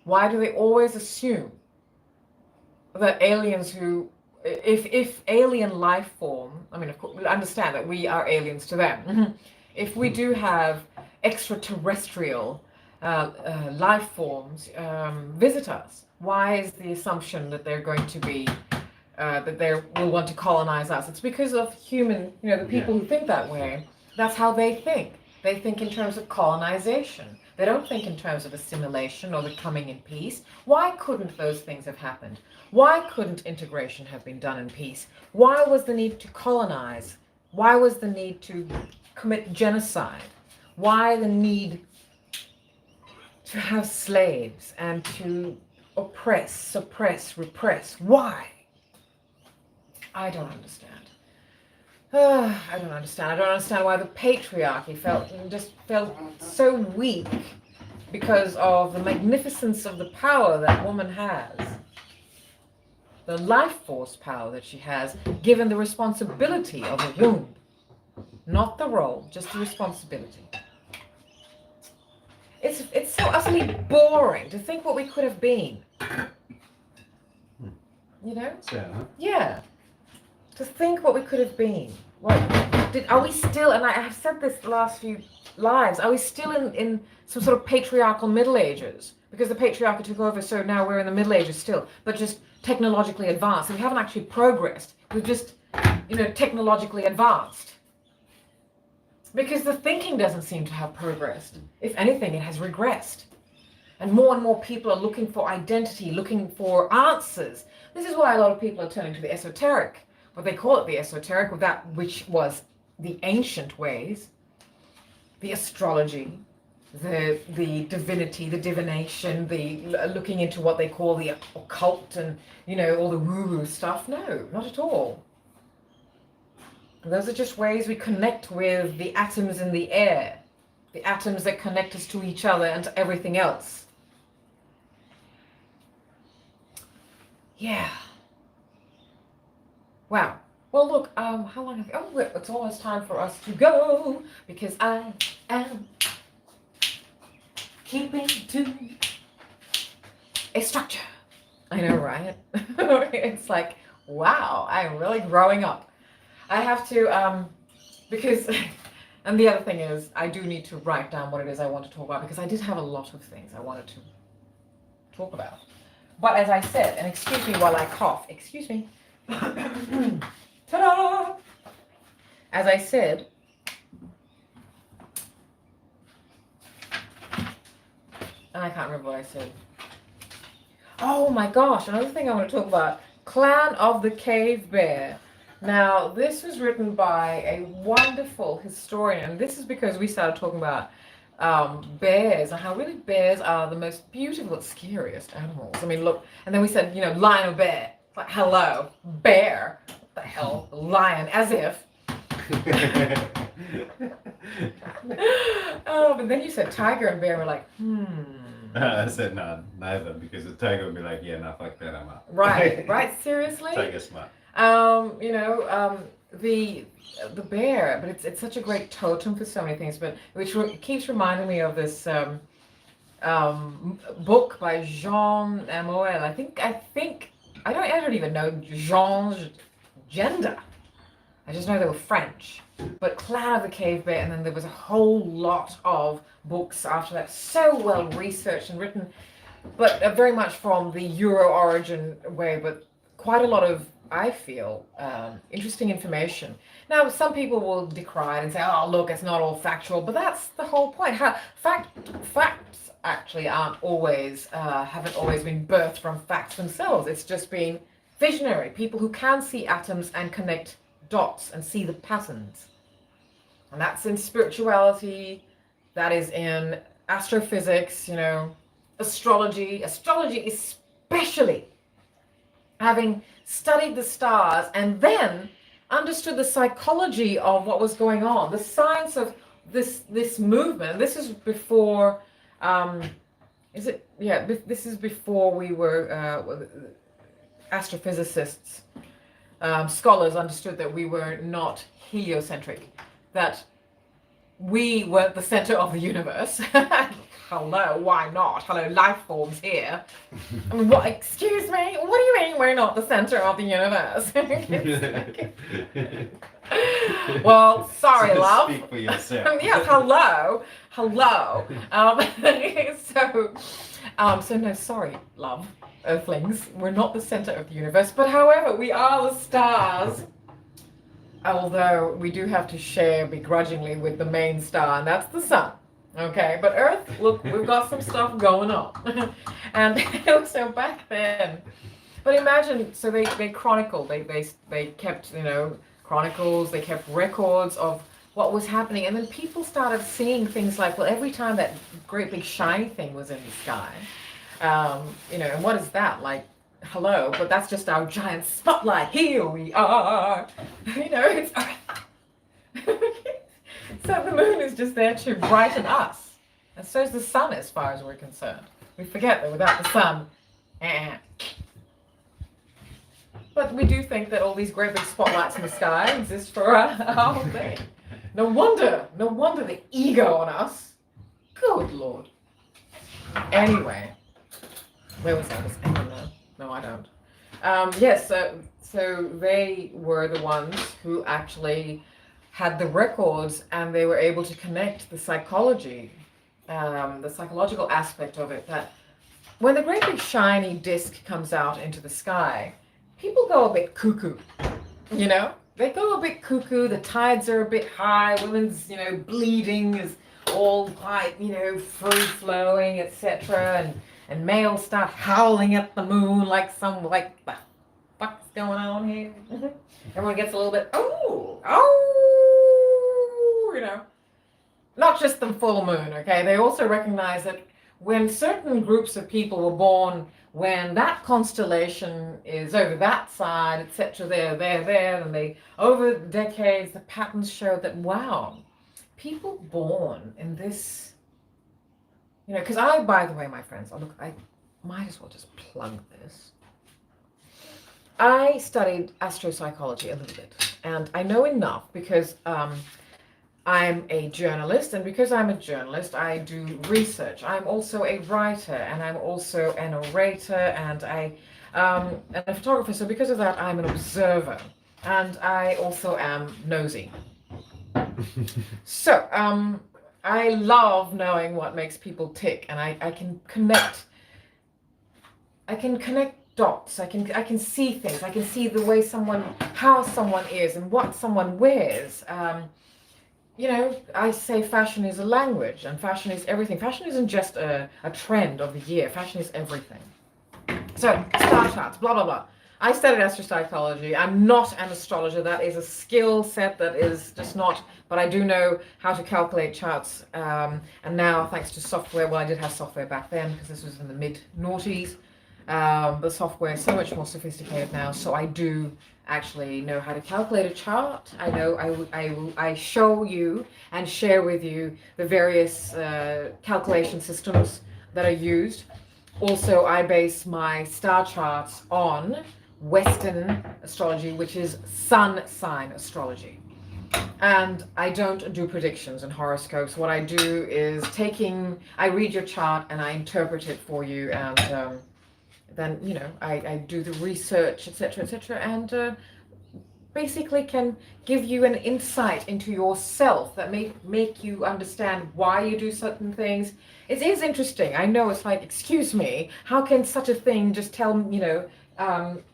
Why do they always assume that aliens who, if alien life form, I mean, of course, we understand that we are aliens to them. If we do have extraterrestrial life forms visit us, why is the assumption that they're going to be that they will want to colonize us? It's because of human, you know, the people who think that way. That's how they think. They think in terms of colonization. They don't think in terms of assimilation or the coming in peace. Why couldn't those things have happened? Why couldn't integration have been done in peace? Why was the need to colonize? Why was the need to commit genocide? Why the need to have slaves and to oppress, suppress, repress? Why? I don't understand. I don't understand. I don't understand why the patriarchy felt so weak because of the magnificence of the power that woman has. The life force power that she has, given the responsibility of a womb. Not the role, just the responsibility. It's so utterly boring to think what we could have been. You know? Yeah. Yeah. To think what we could have been. Are we still, and I have said this the last few lives, are we still in some sort of patriarchal Middle Ages? Because the patriarchy took over, so now we're in the Middle Ages still, but just technologically advanced. And we haven't actually progressed. We've just, you know, technologically advanced. Because the thinking doesn't seem to have progressed. If anything, it has regressed. And more people are looking for identity, looking for answers. This is why a lot of people are turning to the esoteric. But they call it the esoteric, that which was the ancient ways, the astrology, the divinity, the divination, the looking into what they call the occult and, you know, all the woo-woo stuff. No, not at all. Those are just ways we connect with the atoms in the air, the atoms that connect us to each other and to everything else. Yeah. Wow. Well, look, how long have you... Oh, it's almost time for us to go, because I am keeping to a structure. I know, right? It's like, wow, I'm really growing up. I have to, because, and the other thing is, I do need to write down what it is I want to talk about, because I did have a lot of things I wanted to talk about. But as I said, and excuse me while I cough, excuse me. Ta-da! As I said, and I can't remember what I said. Oh my gosh, another thing I want to talk about, Clan of the Cave Bear. Now, this was written by a wonderful historian, and this is because we started talking about bears and how really bears are the most beautiful, scariest animals. I mean, look, and then we said, you know, lion or bear. It's like, hello, bear. What the hell? Lion, as if. Oh, but then you said tiger and bear. We're like, I said no, neither, because the tiger would be like, yeah, no, fuck that, I'm out. Right, right, seriously? Tiger smart. You know, the bear, but it's such a great totem for so many things, but which keeps reminding me of this book by Jean Moel. I think I don't even know Jean's gender. I just know they were French. But Clan of the Cave Bear, and then there was a whole lot of books after that, so well researched and written. but very much from the Euro origin way, but quite a lot of, I feel, interesting information. Now, some people will decry it and say, "Oh, look, it's not all factual," but that's the whole point. Facts actually aren't always, haven't always been birthed from facts themselves. It's just been visionary people who can see atoms and connect dots and see the patterns, and that's in spirituality. That is in astrophysics. Astrology especially, having studied the stars and then understood the psychology of what was going on, the science of this movement. This is before, this is before we were astrophysicists. Scholars understood that we were not heliocentric, that we were the center of the universe. Hello, why not? Hello, life forms here. I mean, what? Excuse me? What do you mean we're not the center of the universe? Well, sorry, love. Speak for yourself. Yes, hello. So no, sorry, love, Earthlings. We're not the center of the universe, but however, we are the stars. Although we do have to share begrudgingly with the main star, and that's the sun. Okay, but Earth, look, we've got some stuff going on. And so back then, but imagine, so they chronicled, they kept, chronicles, they kept records of what was happening, and then people started seeing things like, well, every time that great big shiny thing was in the sky, and what is that? Like, hello, but that's just our giant spotlight. Here we are. It's so the moon is just there to brighten us. And so is the sun as far as we're concerned. We forget that without the sun, But we do think that all these great big spotlights in the sky exist for our whole thing. No wonder the ego on us. Good Lord. Anyway, where was I? No, I don't. Yes, so they were the ones who actually had the records, and they were able to connect the psychology, the psychological aspect of it, that when the great big shiny disc comes out into the sky, people go a bit cuckoo, They go a bit cuckoo, the tides are a bit high, women's, bleeding is all quite, free-flowing, etc., and males start howling at the moon like the fuck's going on here? Everyone gets a little bit, Not just the full moon, okay? They also recognize that when certain groups of people were born, when that constellation is over that side, etc., there, and over decades, the patterns showed that, wow, people born in this, because by the way, my friends, I might as well just plug this. I studied astropsychology a little bit, and I know enough because I'm a journalist, and because I'm a journalist, I do research. I'm also a writer, and I'm also an orator, and I'm a photographer. So because of that, I'm an observer, and I also am nosy. So I love knowing what makes people tick, and I can connect. I can connect dots. I can see things. I can see the way how someone is, and what someone wears. I say fashion is a language, and fashion is everything. Fashion isn't just a trend of the year. Fashion is everything. So, star charts, blah, blah, blah. I studied astropsychology. I'm not an astrologer. That is a skill set that is just not, but I do know how to calculate charts. And now, thanks to software, well, I did have software back then because this was in the mid-noughties. The software is so much more sophisticated now, so I do actually know how to calculate a chart. I show you and share with you the various calculation systems that are used. Also, I base my star charts on Western astrology, which is sun sign astrology. And I don't do predictions and horoscopes. What I do is I read your chart and I interpret it for you, and then I do the research, etc., and basically can give you an insight into yourself that may make you understand why you do certain things. It is interesting. I know it's like, excuse me, how can such a thing just tell,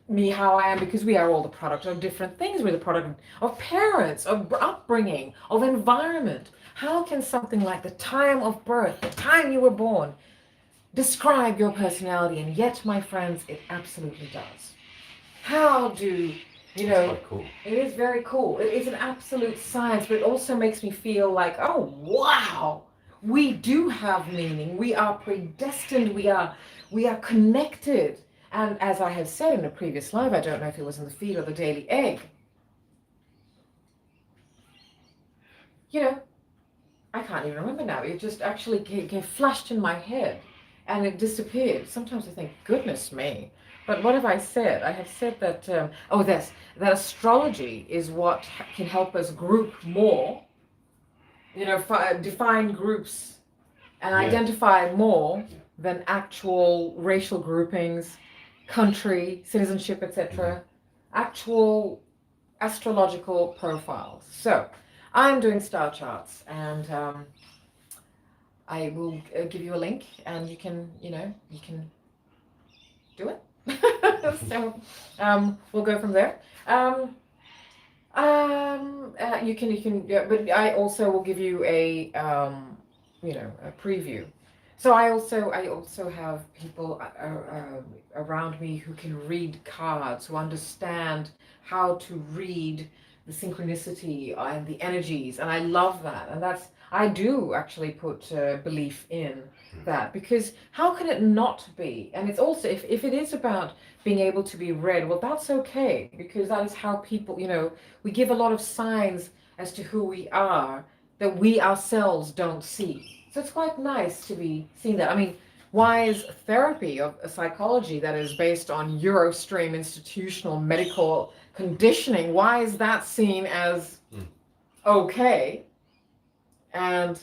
me how I am, because we are all the product of different things. We're the product of parents, of upbringing, of environment. How can something like the time of birth, the time you were born, describe your personality? And yet, my friends, it absolutely does. How do you know? Quite cool. It is very cool. It is an absolute science, but it also makes me feel like, oh wow, we do have meaning. We are predestined. We are connected. And as I have said in a previous live, I don't know if it was in the feed or the Daily Egg, you know, I can't even remember now. It just actually flashed in my head and it disappeared. Sometimes I think, goodness me. But what have I said? I have said that, that astrology is what can help us group more, define groups and identify more than actual racial groupings, country, citizenship, etc. Actual astrological profiles. So, I'm doing star charts, and I will give you a link, and you can do it. So, we'll go from there. Yeah, but I also will give you a a preview. So I also have people around me who can read cards, who understand how to read the synchronicity and the energies, and I love that. And I do actually put belief in that, because how can it not be? And it's also, if it is about being able to be read, well, that's okay, because that is how people, we give a lot of signs as to who we are that we ourselves don't see. So it's quite nice to be seeing that. I mean, why is therapy of a psychology that is based on Eurostream institutional medical conditioning, why is that seen as okay? And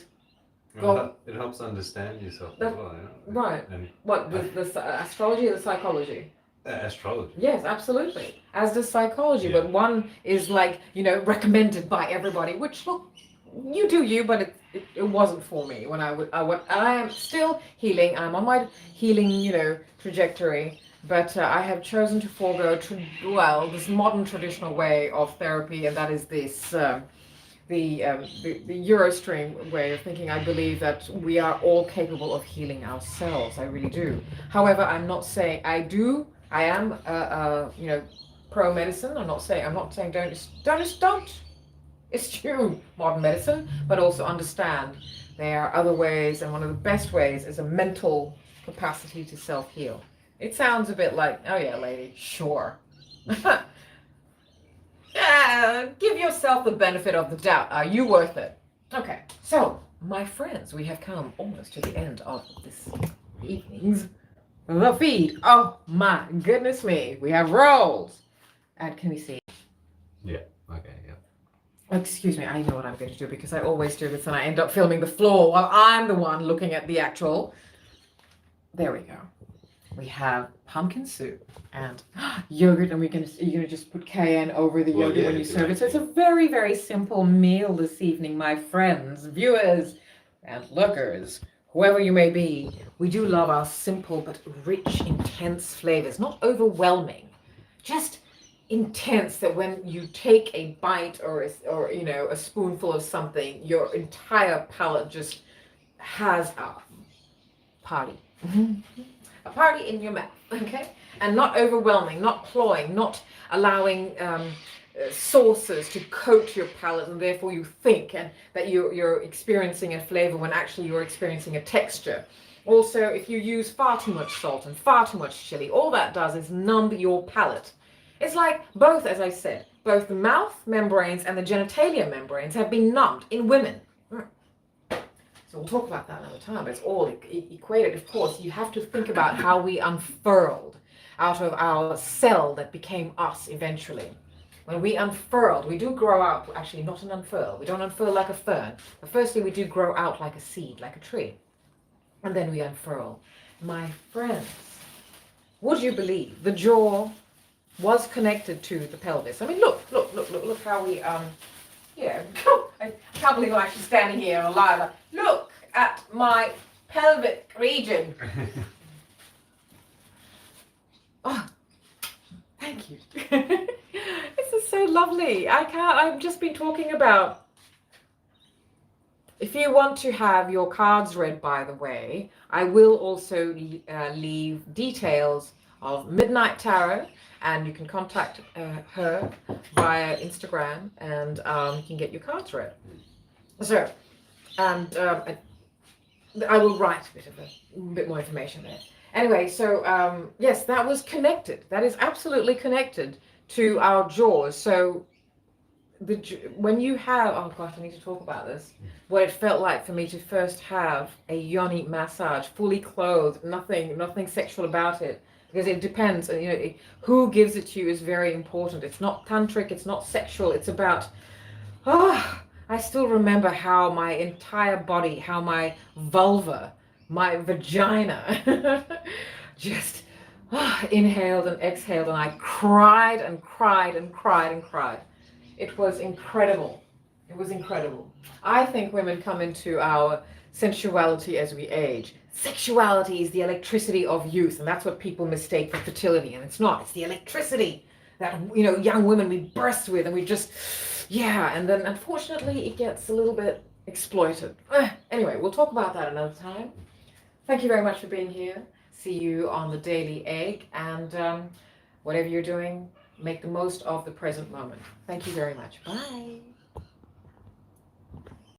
it helps understand yourself as well. Right. And what, the astrology or the psychology? Astrology. Yes, absolutely. As does psychology, but one is like, recommended by everybody, which, look, you do you, but it wasn't for me when I am still healing. I'm on my healing, trajectory, but I have chosen to forego this modern traditional way of therapy, and that is this the Eurostream way of thinking. I believe that we are all capable of healing ourselves. I really do. However, I'm not saying I am pro medicine. I'm not saying don't eschew modern medicine, but also understand there are other ways, and one of the best ways is a mental capacity to self-heal. It sounds a bit like, oh yeah, lady, sure. Yeah, give yourself the benefit of the doubt. Are you worth it? Okay, so my friends, we have come almost to the end of this evening's the feed. Oh my goodness me, we have rolls. And can we see? Yeah. Okay. Yeah. Excuse me, I know what I'm going to do, because I always do this and I end up filming the floor while I'm the one looking at the actual. There we go. We have pumpkin soup and yogurt, and you're gonna just put cayenne over the yogurt when you serve it. So it's a very, very simple meal this evening, my friends, viewers, and lookers, whoever you may be. We do love our simple but rich, intense flavors, not overwhelming, just intense, that when you take a bite or a spoonful of something, your entire palate just has a party. A party in your mouth, okay? And not overwhelming, not cloying, not allowing sauces to coat your palate, and therefore you think and that you're experiencing a flavor when actually you're experiencing a texture. Also, if you use far too much salt and far too much chili, all that does is numb your palate. It's like both, as I said, both the mouth membranes and the genitalia membranes have been numbed in women. So we'll talk about that another time, but it's all equated. Of course, you have to think about how we unfurled out of our cell that became us eventually. When we unfurled, we do grow out, actually not an unfurl. We don't unfurl like a fern. But firstly, we do grow out like a seed, like a tree. And then we unfurl. My friends, would you believe the jaw was connected to the pelvis. I mean, look how we, yeah, I can't believe I'm actually standing here alive. Look at my pelvic region. Oh, thank you. This is so lovely. I've just been talking about, if you want to have your cards read, by the way, I will also leave details of Midnight Tarot, and you can contact her via Instagram, and you can get your cards read. So, and I will write a bit more information there. Anyway, so yes, that was connected. That is absolutely connected to our jaws. So when you have, oh gosh, I need to talk about this, what it felt like for me to first have a yoni massage, fully clothed, nothing sexual about it, because it depends, you know, who gives it to you is very important. It's not tantric, it's not sexual, it's about, I still remember how my entire body, how my vulva, my vagina just inhaled and exhaled, and I cried and cried and cried and cried. It was incredible. It was incredible. I think women come into our sensuality as we age. Sexuality is the electricity of youth, and that's what people mistake for fertility, and it's not. It's the electricity that, you know, young women we burst with, and we just, yeah, and then unfortunately it gets a little bit exploited. Anyway, we'll talk about that another time. Thank you very much for being here. See you on the Daily Egg, and whatever you're doing, make the most of the present moment. Thank you very much. Bye.